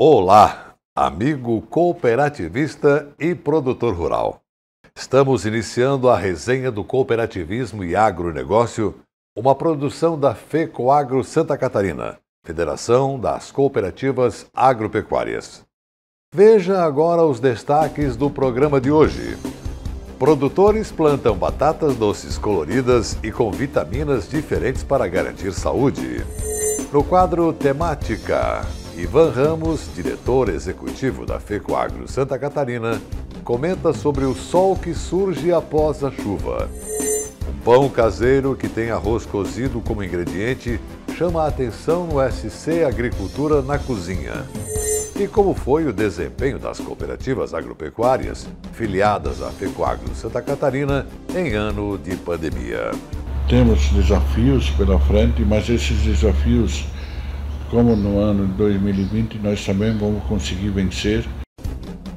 Olá, amigo cooperativista e produtor rural. Estamos iniciando a resenha do cooperativismo e agronegócio, uma produção da FECOAGRO Santa Catarina, Federação das Cooperativas Agropecuárias. Veja agora os destaques do programa de hoje. Produtores plantam batatas doces coloridas e com vitaminas diferentes para garantir saúde. No quadro Temática, Ivan Ramos, diretor executivo da FECOAGRO Santa Catarina, comenta sobre o sol que surge após a chuva. Um pão caseiro que tem arroz cozido como ingrediente chama a atenção no SC Agricultura na Cozinha. E como foi o desempenho das cooperativas agropecuárias filiadas à FECOAGRO Santa Catarina em ano de pandemia? Temos desafios pela frente, mas esses desafios, como no ano de 2020, nós também vamos conseguir vencer.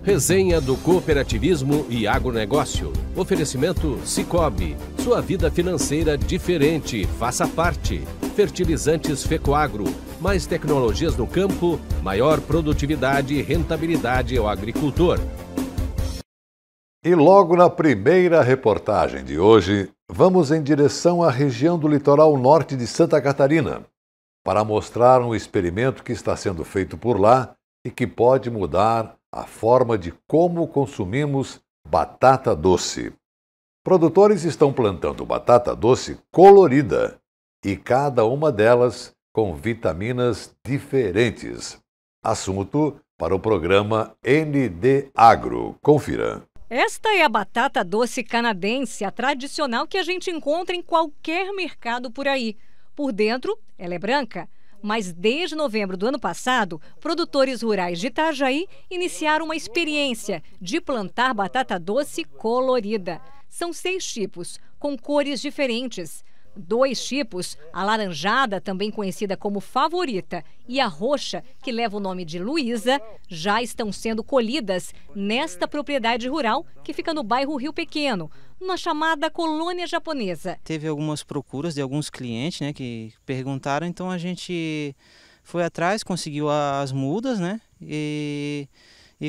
Resenha do cooperativismo e agronegócio. Oferecimento Sicoob. Sua vida financeira diferente. Faça parte. Fertilizantes FECOAGRO. Mais tecnologias no campo, maior produtividade e rentabilidade ao agricultor. E logo na primeira reportagem de hoje, vamos em direção à região do litoral norte de Santa Catarina, para mostrar um experimento que está sendo feito por lá e que pode mudar a forma de como consumimos batata doce. Produtores estão plantando batata doce colorida e cada uma delas com vitaminas diferentes. Assunto para o programa ND Agro. Confira. Esta é a batata doce canadense, a tradicional que a gente encontra em qualquer mercado por aí. Por dentro, ela é branca, mas desde novembro do ano passado, produtores rurais de Itajaí iniciaram uma experiência de plantar batata doce colorida. São 6 tipos, com cores diferentes. 2 tipos, a laranjada, também conhecida como favorita, e a roxa, que leva o nome de Luísa, já estão sendo colhidas nesta propriedade rural que fica no bairro Rio Pequeno, na chamada colônia japonesa. Teve algumas procuras de alguns clientes, né, que perguntaram, então a gente foi atrás, conseguiu as mudas, né, e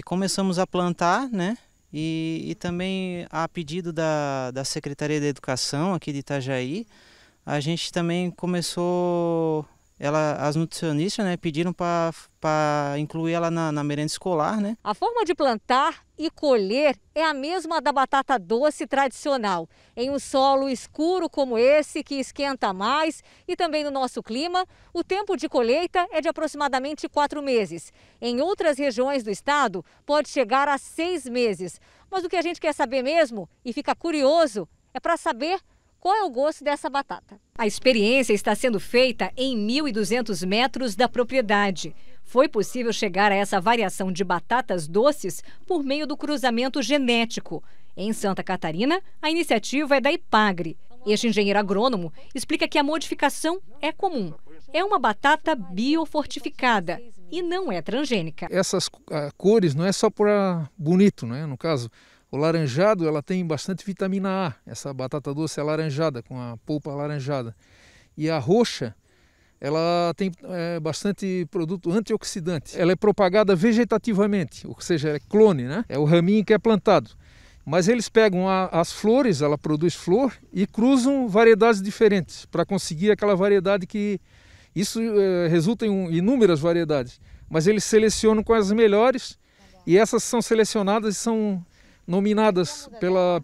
começamos a plantar, né, e também a pedido da Secretaria da Educação aqui de Itajaí, a gente também começou, as nutricionistas, né, pediram para incluir ela na merenda escolar, né? A forma de plantar e colher é a mesma da batata doce tradicional, em um solo escuro como esse, que esquenta mais, e também no nosso clima, o tempo de colheita é de aproximadamente 4 meses. Em outras regiões do estado, pode chegar a 6 meses. Mas o que a gente quer saber mesmo, e fica curioso, é para saber qual é o gosto dessa batata. A experiência está sendo feita em 1.200 metros da propriedade. Foi possível chegar a essa variação de batatas doces por meio do cruzamento genético. Em Santa Catarina, a iniciativa é da Ipagre. Este engenheiro agrônomo explica que a modificação é comum. É uma batata biofortificada e não é transgênica. Essas cores não é só para bonito, né? No caso, o laranjado, ela tem bastante vitamina A. Essa batata doce é laranjada, com a polpa alaranjada. E a roxa, ela tem bastante produto antioxidante. Ela é propagada vegetativamente, ou seja, é clone, né? É o raminho que é plantado. Mas eles pegam as flores, ela produz flor, e cruzam variedades diferentes, para conseguir aquela variedade que... Isso resulta em inúmeras variedades. Mas eles selecionam com as melhores, e essas são selecionadas e são nominadas pela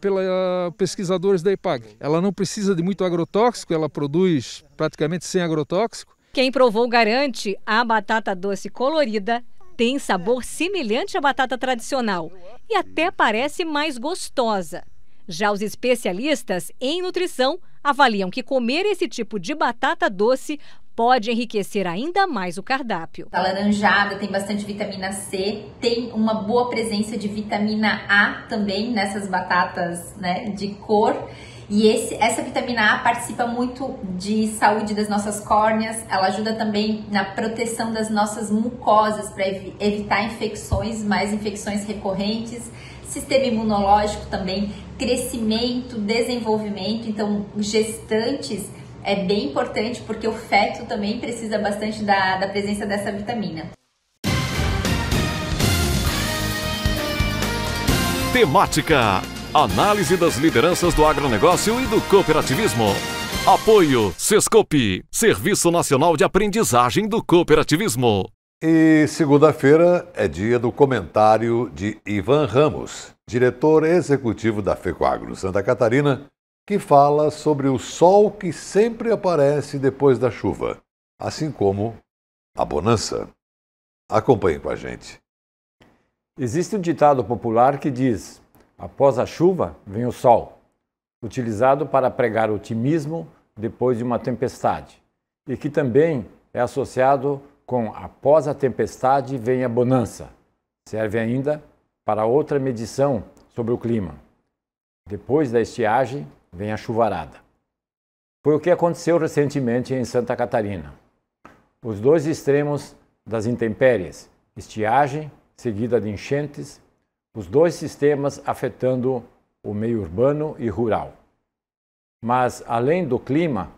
pesquisadores da Ipagre. Ela não precisa de muito agrotóxico, ela produz praticamente sem agrotóxico. Quem provou garante, a batata doce colorida tem sabor semelhante à batata tradicional e até parece mais gostosa. Já os especialistas em nutrição avaliam que comer esse tipo de batata doce pode enriquecer ainda mais o cardápio. A laranjada tem bastante vitamina C, tem uma boa presença de vitamina A também nessas batatas, né, de cor. E essa vitamina A participa muito de saúde das nossas córneas, ela ajuda também na proteção das nossas mucosas para evitar infecções, mais infecções recorrentes, sistema imunológico também, crescimento, desenvolvimento. Então, gestantes é bem importante porque o feto também precisa bastante da presença dessa vitamina. Temática. Análise das lideranças do agronegócio e do cooperativismo. Apoio Sescope, Serviço Nacional de Aprendizagem do Cooperativismo. E segunda-feira é dia do comentário de Ivan Ramos, diretor executivo da FECOAGRO Santa Catarina, que fala sobre o sol que sempre aparece depois da chuva, assim como a bonança. Acompanhe com a gente. Existe um ditado popular que diz: após a chuva vem o sol, utilizado para pregar otimismo depois de uma tempestade, e que também é associado com após a tempestade vem a bonança. Serve ainda para outra medição sobre o clima. Depois da estiagem vem a chuvarada. Foi o que aconteceu recentemente em Santa Catarina. Os dois extremos das intempéries, estiagem seguida de enchentes, os dois sistemas afetando o meio urbano e rural. Mas, além do clima,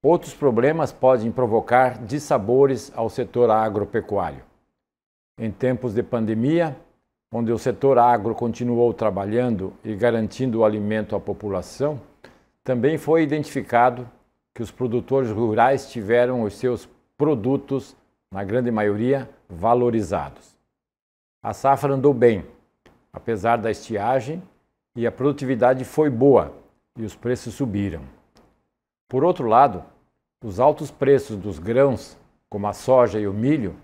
outros problemas podem provocar dissabores ao setor agropecuário. Em tempos de pandemia, onde o setor agro continuou trabalhando e garantindo o alimento à população, também foi identificado que os produtores rurais tiveram os seus produtos, na grande maioria, valorizados. A safra andou bem, apesar da estiagem, e a produtividade foi boa e os preços subiram. Por outro lado, os altos preços dos grãos, como a soja e o milho,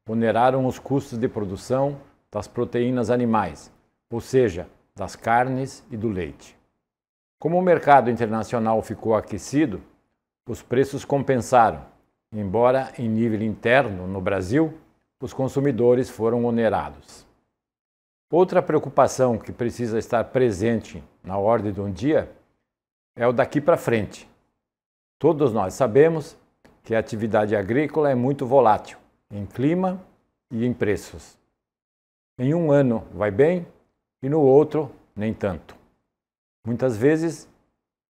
oneraram os custos de produção das proteínas animais, ou seja, das carnes e do leite. Como o mercado internacional ficou aquecido, os preços compensaram, embora em nível interno no Brasil, os consumidores foram onerados. Outra preocupação que precisa estar presente na ordem do dia é o daqui para frente. Todos nós sabemos que a atividade agrícola é muito volátil em clima e em preços. Em um ano vai bem e no outro nem tanto. Muitas vezes,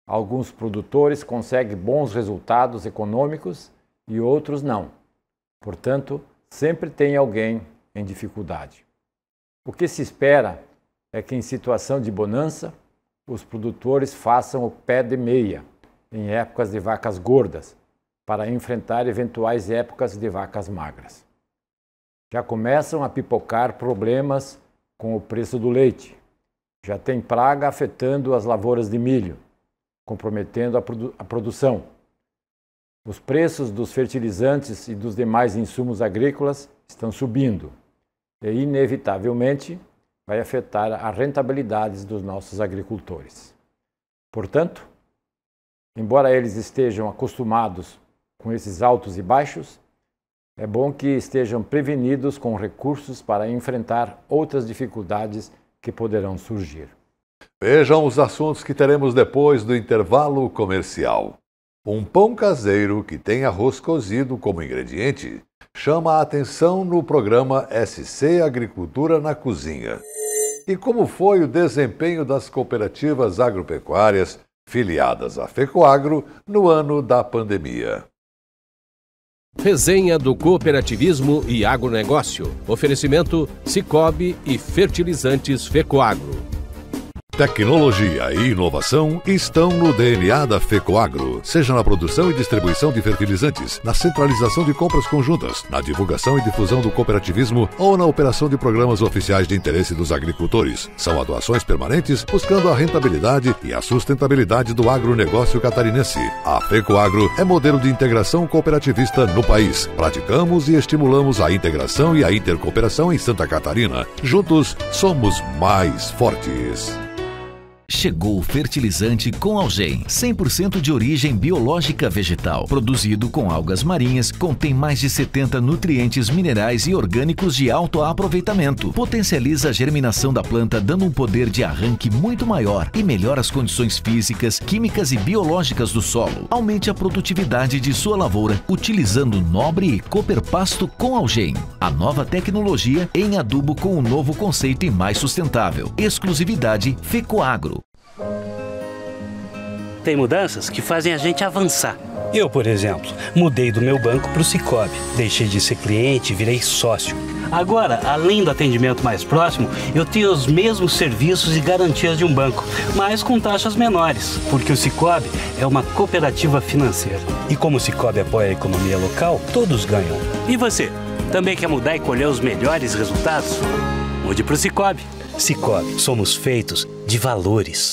alguns produtores conseguem bons resultados econômicos e outros não. Portanto, sempre tem alguém em dificuldade. O que se espera é que, em situação de bonança, os produtores façam o pé de meia em épocas de vacas gordas, para enfrentar eventuais épocas de vacas magras. Já começam a pipocar problemas com o preço do leite. Já tem praga afetando as lavouras de milho, comprometendo a produção. Os preços dos fertilizantes e dos demais insumos agrícolas estão subindo e, inevitavelmente, vai afetar a rentabilidade dos nossos agricultores. Portanto, embora eles estejam acostumados com esses altos e baixos, é bom que estejam prevenidos com recursos para enfrentar outras dificuldades que poderão surgir. Vejam os assuntos que teremos depois do intervalo comercial. Um pão caseiro que tem arroz cozido como ingrediente chama a atenção no programa SC Agricultura na Cozinha. E como foi o desempenho das cooperativas agropecuárias filiadas à FECOAGRO no ano da pandemia? Resenha do Cooperativismo e Agronegócio. Oferecimento Sicoob e Fertilizantes FECOAGRO. Tecnologia e inovação estão no DNA da FECOAGRO, seja na produção e distribuição de fertilizantes, na centralização de compras conjuntas, na divulgação e difusão do cooperativismo ou na operação de programas oficiais de interesse dos agricultores. São atuações permanentes buscando a rentabilidade e a sustentabilidade do agronegócio catarinense. A FECOAGRO é modelo de integração cooperativista no país. Praticamos e estimulamos a integração e a intercooperação em Santa Catarina. Juntos, somos mais fortes. Chegou o fertilizante com Algem, 100% de origem biológica vegetal, produzido com algas marinhas, contém mais de 70 nutrientes minerais e orgânicos de alto aproveitamento, potencializa a germinação da planta dando um poder de arranque muito maior e melhora as condições físicas, químicas e biológicas do solo. Aumente a produtividade de sua lavoura utilizando Nobre e Cooper Pasto com Algem, a nova tecnologia em adubo com um novo conceito e mais sustentável. Exclusividade FECOAGRO. Tem mudanças que fazem a gente avançar. Eu, por exemplo, mudei do meu banco para o Sicoob. Deixei de ser cliente e virei sócio. Agora, além do atendimento mais próximo, eu tenho os mesmos serviços e garantias de um banco, mas com taxas menores, porque o Sicoob é uma cooperativa financeira. E como o Sicoob apoia a economia local, todos ganham. E você, também quer mudar e colher os melhores resultados? Mude para o Sicoob. Sicoob, somos feitos de valores.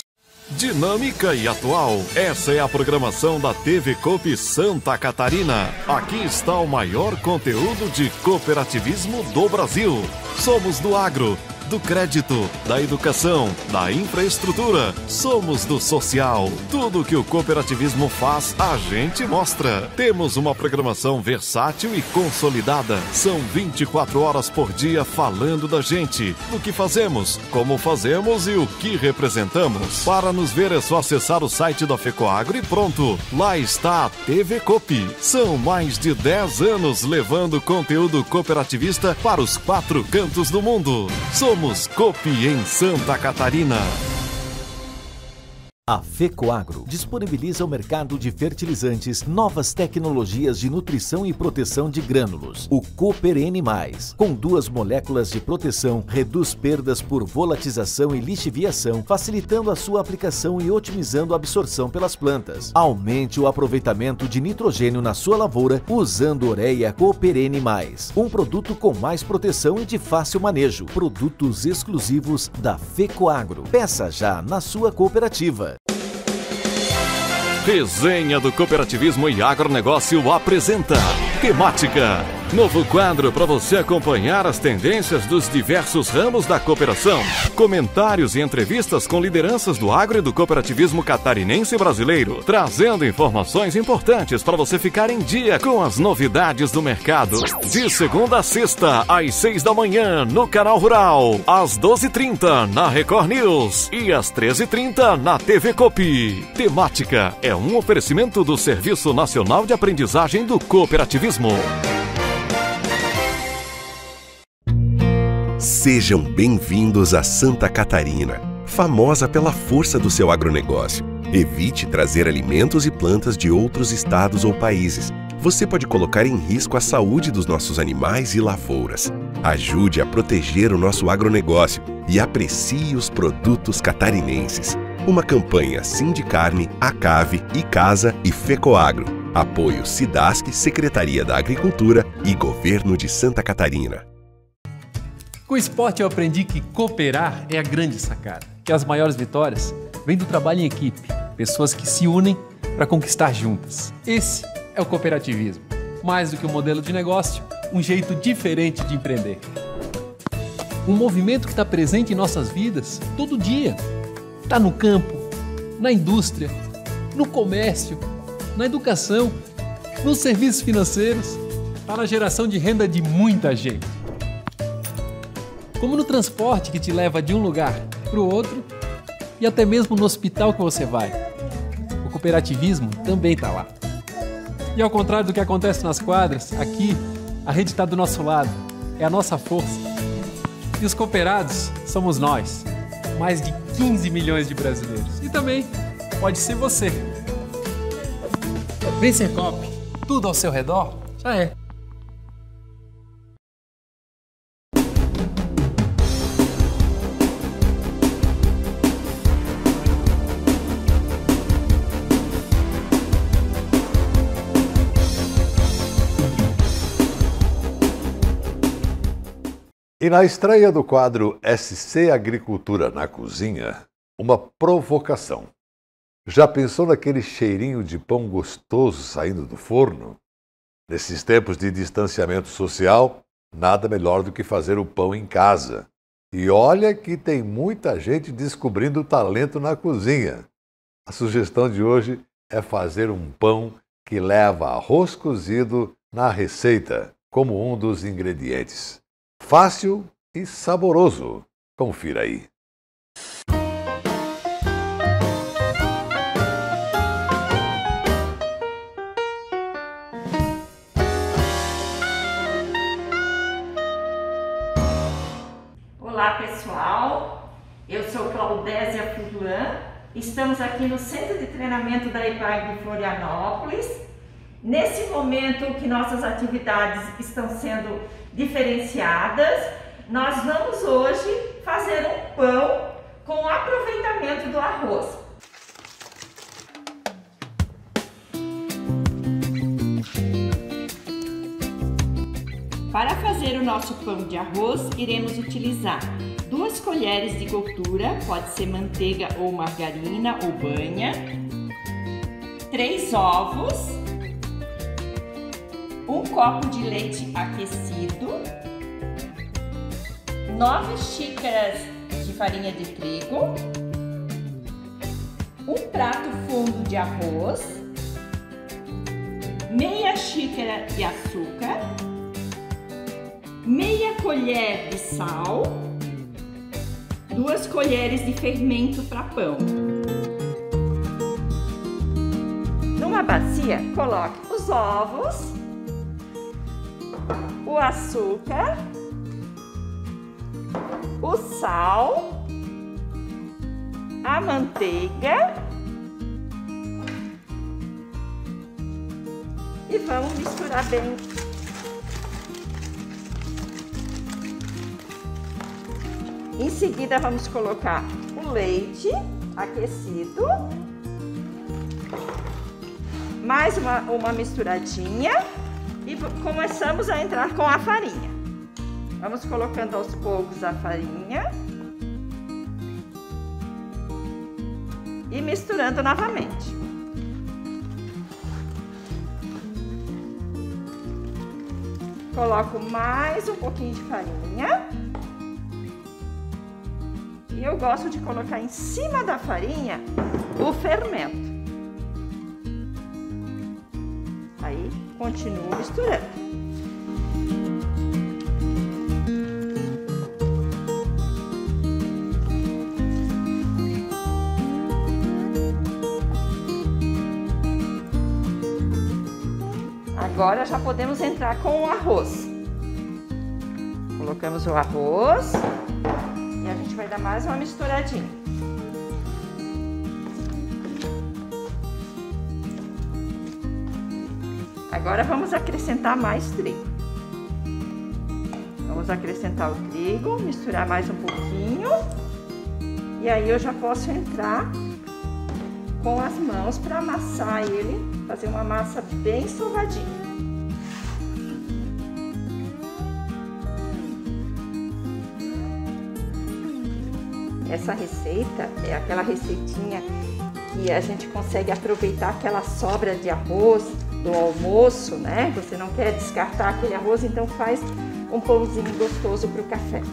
Dinâmica e atual. Essa é a programação da TV Coop Santa Catarina. Aqui está o maior conteúdo de cooperativismo do Brasil. Somos do agro, do crédito, da educação, da infraestrutura. Somos do social. Tudo que o cooperativismo faz, a gente mostra. Temos uma programação versátil e consolidada. São 24 horas por dia falando da gente, do que fazemos, como fazemos e o que representamos. Para nos ver é só acessar o site da FECOAGRO e pronto. Lá está a TV Coop. São mais de 10 anos levando conteúdo cooperativista para os 4 cantos do mundo. Somos Coop em Santa Catarina. A FECOAGRO disponibiliza ao mercado de fertilizantes novas tecnologias de nutrição e proteção de grânulos. O Cooper N+, com 2 moléculas de proteção, reduz perdas por volatização e lixiviação, facilitando a sua aplicação e otimizando a absorção pelas plantas. Aumente o aproveitamento de nitrogênio na sua lavoura usando Ureia Cooper N+, um produto com mais proteção e de fácil manejo. Produtos exclusivos da FECOAGRO. Peça já na sua cooperativa. Resenha do Cooperativismo e Agronegócio apresenta Temática. Novo quadro para você acompanhar as tendências dos diversos ramos da cooperação. Comentários e entrevistas com lideranças do agro e do cooperativismo catarinense e brasileiro, trazendo informações importantes para você ficar em dia com as novidades do mercado. De segunda a sexta, às 6 da manhã, no Canal Rural, às 12h30 na Record News e às 13h30 na TV Coop. Temática é um oferecimento do Serviço Nacional de Aprendizagem do Cooperativismo. Sejam bem-vindos a Santa Catarina, famosa pela força do seu agronegócio. Evite trazer alimentos e plantas de outros estados ou países. Você pode colocar em risco a saúde dos nossos animais e lavouras. Ajude a proteger o nosso agronegócio e aprecie os produtos catarinenses. Uma campanha Sindicarne, Acave, Icasa e FECOAGRO. Apoio Cidasc, Secretaria da Agricultura e Governo de Santa Catarina. Com o esporte eu aprendi que cooperar é a grande sacada, que as maiores vitórias vêm do trabalho em equipe, pessoas que se unem para conquistar juntas. Esse é o cooperativismo. Mais do que um modelo de negócio, um jeito diferente de empreender. Um movimento que está presente em nossas vidas todo dia. Está no campo, na indústria, no comércio, na educação, nos serviços financeiros, está na geração de renda de muita gente. Como no transporte que te leva de um lugar para o outro e até mesmo no hospital que você vai. O cooperativismo também está lá. E ao contrário do que acontece nas quadras, aqui a rede está do nosso lado, é a nossa força. E os cooperados somos nós, mais de 15 milhões de brasileiros. E também pode ser você. Vem ser Coop, tudo ao seu redor já é. E na estreia do quadro SC Agricultura na Cozinha, uma provocação. Já pensou naquele cheirinho de pão gostoso saindo do forno? Nesses tempos de distanciamento social, nada melhor do que fazer o pão em casa. E olha que tem muita gente descobrindo o talento na cozinha. A sugestão de hoje é fazer um pão que leva arroz cozido na receita, como um dos ingredientes. Fácil e saboroso. Confira aí. Olá pessoal, eu sou Claudésia Furlan, estamos aqui no Centro de Treinamento da EPAG de Florianópolis Nesse momento que nossas atividades estão sendo diferenciadas, nós vamos hoje fazer um pão com aproveitamento do arroz. Para fazer o nosso pão de arroz, iremos utilizar 2 colheres de gordura, pode ser manteiga ou margarina ou banha, 3 ovos, 1 copo de leite aquecido, 9 xícaras de farinha de trigo, 1 prato fundo de arroz, meia xícara de açúcar, meia colher de sal, 2 colheres de fermento para pão. Numa bacia, coloque os ovos, o açúcar, o sal, a manteiga e vamos misturar bem. Em seguida, vamos colocar o leite aquecido, mais uma misturadinha e começamos a entrar com a farinha. Vamos colocando aos poucos a farinha e misturando novamente. Coloco mais um pouquinho de farinha. E eu gosto de colocar em cima da farinha o fermento. Aí, continuo misturando. Agora já podemos entrar com o arroz. Colocamos o arroz. E a gente vai dar mais uma misturadinha. Agora vamos acrescentar mais trigo. Vamos acrescentar o trigo, misturar mais um pouquinho. E aí eu já posso entrar com as mãos para amassar ele, fazer uma massa bem sovadinha. Essa receita é aquela receitinha que a gente consegue aproveitar aquela sobra de arroz do almoço, né? Você não quer descartar aquele arroz, então faz um pãozinho gostoso para o café.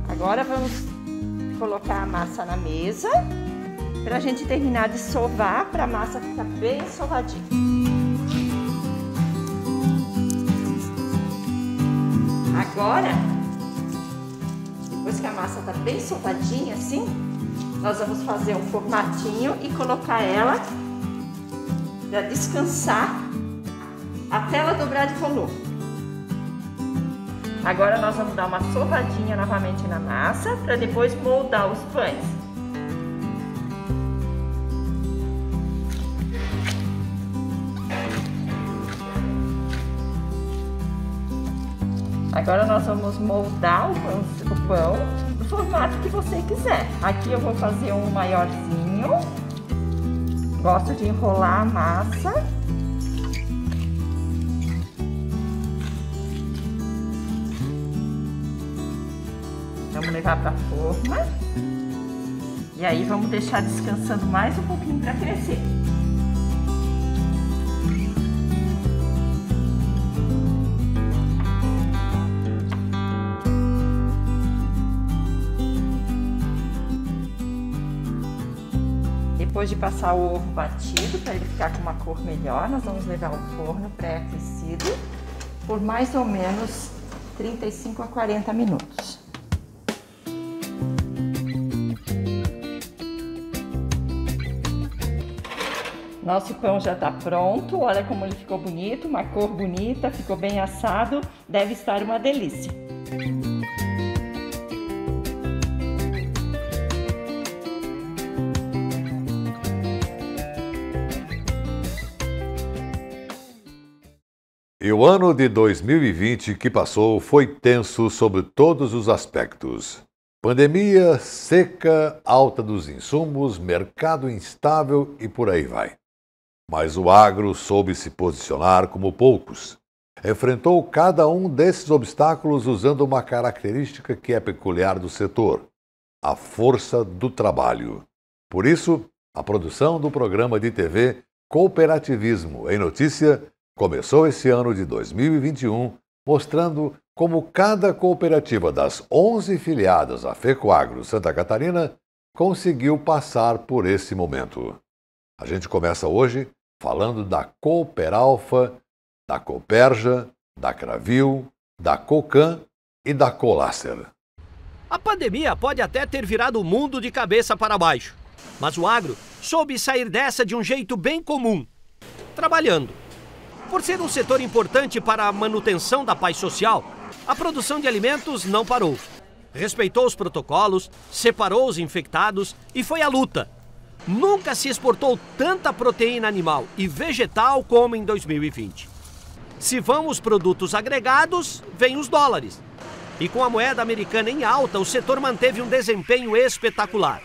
Agora vamos colocar a massa na mesa para a gente terminar de sovar, para a massa ficar bem sovadinha. Agora, depois que a massa está bem sovadinha assim, nós vamos fazer um formatinho e colocar ela para descansar até ela dobrar de volume. Agora nós vamos dar uma sovadinha novamente na massa para depois moldar os pães. Agora nós vamos moldar o pão do formato que você quiser. Aqui eu vou fazer um maiorzinho. Gosto de enrolar a massa. Vamos levar para a forma. E aí vamos deixar descansando mais um pouquinho para crescer. Depois de passar o ovo batido, para ele ficar com uma cor melhor, nós vamos levar ao forno pré-aquecido por mais ou menos 35 a 40 minutos. Nosso pão já está pronto, olha como ele ficou bonito, uma cor bonita, ficou bem assado, deve estar uma delícia. E o ano de 2020 que passou foi tenso sobre todos os aspectos. Pandemia, seca, alta dos insumos, mercado instável e por aí vai. Mas o agro soube se posicionar como poucos. Enfrentou cada um desses obstáculos usando uma característica que é peculiar do setor: a força do trabalho. Por isso, a produção do programa de TV Cooperativismo em Notícia começou esse ano de 2021 mostrando como cada cooperativa das 11 filiadas à FECOAGRO Santa Catarina conseguiu passar por esse momento. A gente começa hoje falando da Cooperalfa, da Cooperja, da Cravil, da Cocan e da Colacer. A pandemia pode até ter virado o mundo de cabeça para baixo, mas o agro soube sair dessa de um jeito bem comum, trabalhando. Por ser um setor importante para a manutenção da paz social, a produção de alimentos não parou. Respeitou os protocolos, separou os infectados e foi à luta. Nunca se exportou tanta proteína animal e vegetal como em 2020. Se vão os produtos agregados, vêm os dólares. E com a moeda americana em alta, o setor manteve um desempenho espetacular.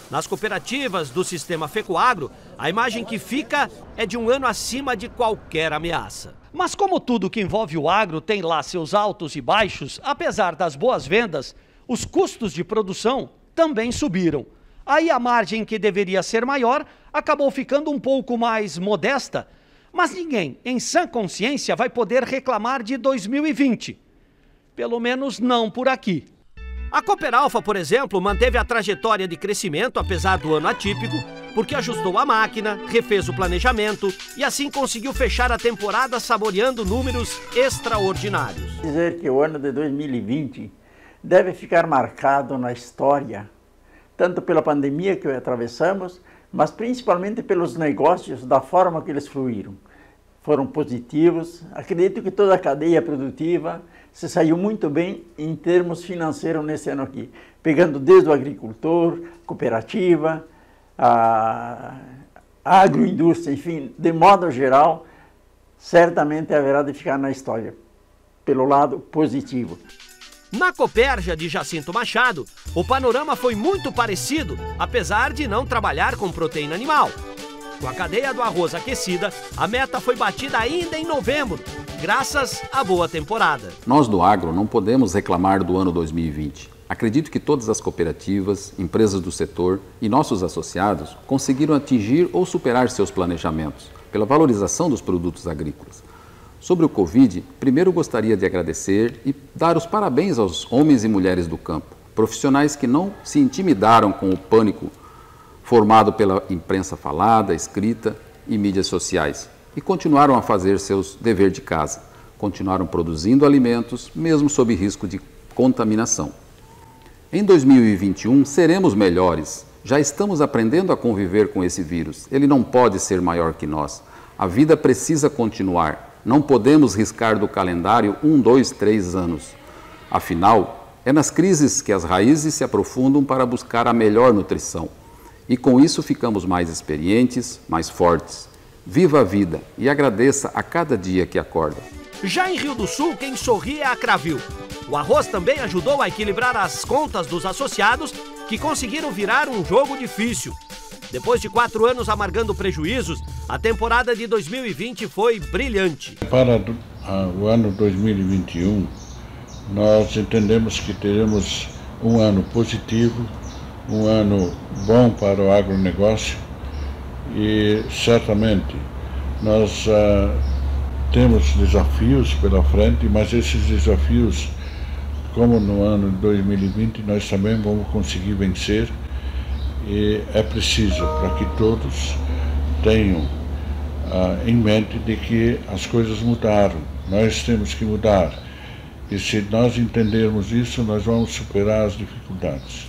Nas cooperativas do sistema FECOAGRO, a imagem que fica é de um ano acima de qualquer ameaça. Mas como tudo que envolve o agro tem lá seus altos e baixos, apesar das boas vendas, os custos de produção também subiram. Aí a margem que deveria ser maior acabou ficando um pouco mais modesta, mas ninguém, em sã consciência, vai poder reclamar de 2020. Pelo menos não por aqui. A Cooperalfa, por exemplo, manteve a trajetória de crescimento apesar do ano atípico, porque ajustou a máquina, refez o planejamento e assim conseguiu fechar a temporada saboreando números extraordinários. Dizer que o ano de 2020 deve ficar marcado na história, tanto pela pandemia que atravessamos, mas principalmente pelos negócios, da forma que eles fluíram. Foram positivos, acredito que toda a cadeia produtiva se saiu muito bem em termos financeiros nesse ano aqui, pegando desde o agricultor, cooperativa, a agroindústria, enfim, de modo geral, certamente haverá de ficar na história, pelo lado positivo. Na Cooperja de Jacinto Machado, o panorama foi muito parecido, apesar de não trabalhar com proteína animal. Com a cadeia do arroz aquecida, a meta foi batida ainda em novembro, graças à boa temporada. Nós do agro não podemos reclamar do ano 2020. Acredito que todas as cooperativas, empresas do setor e nossos associados conseguiram atingir ou superar seus planejamentos pela valorização dos produtos agrícolas. Sobre o Covid, primeiro gostaria de agradecer e dar os parabéns aos homens e mulheres do campo, profissionais que não se intimidaram com o pânico formado pela imprensa falada, escrita e mídias sociais, e continuaram a fazer seus deveres de casa, continuaram produzindo alimentos, mesmo sob risco de contaminação. Em 2021, seremos melhores. Já estamos aprendendo a conviver com esse vírus. Ele não pode ser maior que nós. A vida precisa continuar. Não podemos riscar do calendário 1, 2, 3 anos. Afinal, é nas crises que as raízes se aprofundam para buscar a melhor nutrição. E com isso ficamos mais experientes, mais fortes. Viva a vida e agradeça a cada dia que acorda. Já em Rio do Sul, quem sorri é a Cravil. O arroz também ajudou a equilibrar as contas dos associados, que conseguiram virar um jogo difícil. Depois de 4 anos amargando prejuízos, a temporada de 2020 foi brilhante. Para o ano 2021, nós entendemos que teremos um ano positivo, um ano bom para o agronegócio e certamente nós temos desafios pela frente, mas esses desafios, como no ano de 2020, nós também vamos conseguir vencer e é preciso para que todos tenham em mente de que as coisas mudaram, nós temos que mudar e se nós entendermos isso, nós vamos superar as dificuldades.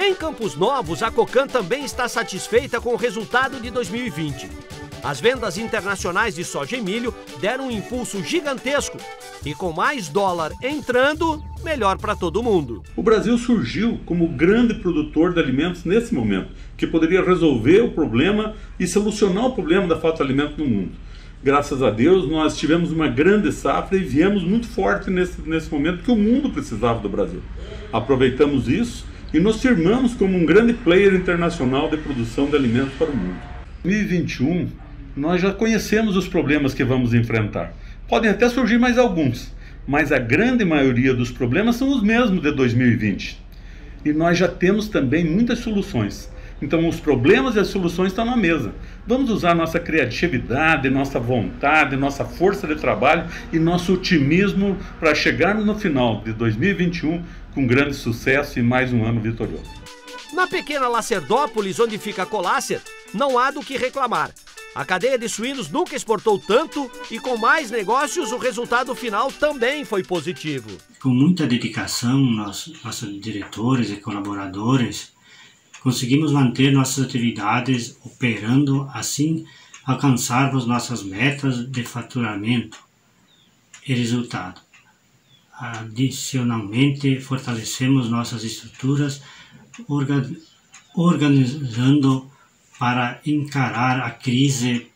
Em Campos Novos, a Cocan também está satisfeita com o resultado de 2020. As vendas internacionais de soja e milho deram um impulso gigantesco e com mais dólar entrando, melhor para todo mundo. O Brasil surgiu como grande produtor de alimentos nesse momento, que poderia resolver o problema e solucionar o problema da falta de alimento no mundo. Graças a Deus, nós tivemos uma grande safra e viemos muito forte nesse momento que o mundo precisava do Brasil. Aproveitamos isso e nos firmamos como um grande player internacional de produção de alimentos para o mundo. Em 2021, nós já conhecemos os problemas que vamos enfrentar. Podem até surgir mais alguns, mas a grande maioria dos problemas são os mesmos de 2020. E nós já temos também muitas soluções. Então os problemas e as soluções estão na mesa. Vamos usar nossa criatividade, nossa vontade, nossa força de trabalho e nosso otimismo para chegarmos no final de 2021 com grande sucesso e mais um ano vitorioso. Na pequena Lacerdópolis, onde fica a Colácer, não há do que reclamar. A cadeia de suínos nunca exportou tanto e com mais negócios o resultado final também foi positivo. Com muita dedicação, nossos diretores e colaboradores, conseguimos manter nossas atividades operando, assim alcançarmos nossas metas de faturamento e resultado. Adicionalmente, fortalecemos nossas estruturas, organizando para encarar a crise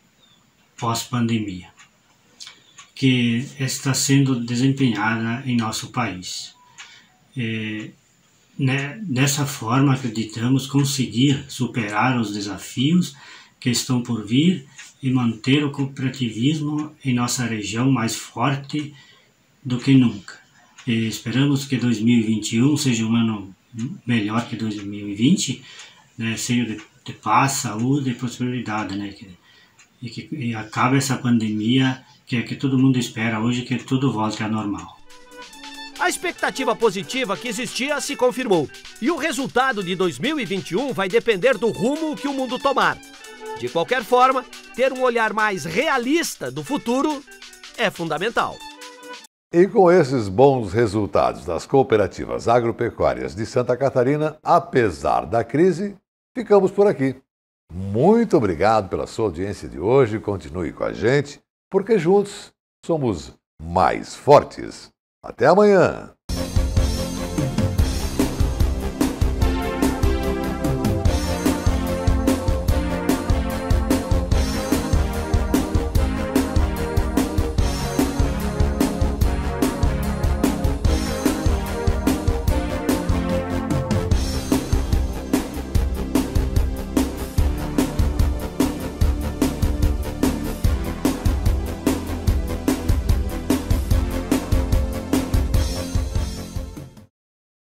pós-pandemia, que está sendo desempenhada em nosso país. Dessa forma, acreditamos conseguir superar os desafios que estão por vir e manter o cooperativismo em nossa região mais forte do que nunca. E esperamos que 2021 seja um ano melhor que 2020, né, cheio de paz, saúde e prosperidade, né, e acabe essa pandemia que todo mundo espera hoje, que tudo volte ao normal. A expectativa positiva que existia se confirmou. E o resultado de 2021 vai depender do rumo que o mundo tomar. De qualquer forma, ter um olhar mais realista do futuro é fundamental. E com esses bons resultados das cooperativas agropecuárias de Santa Catarina, apesar da crise, ficamos por aqui. Muito obrigado pela sua audiência de hoje. Continue com a gente, porque juntos somos mais fortes. Até amanhã!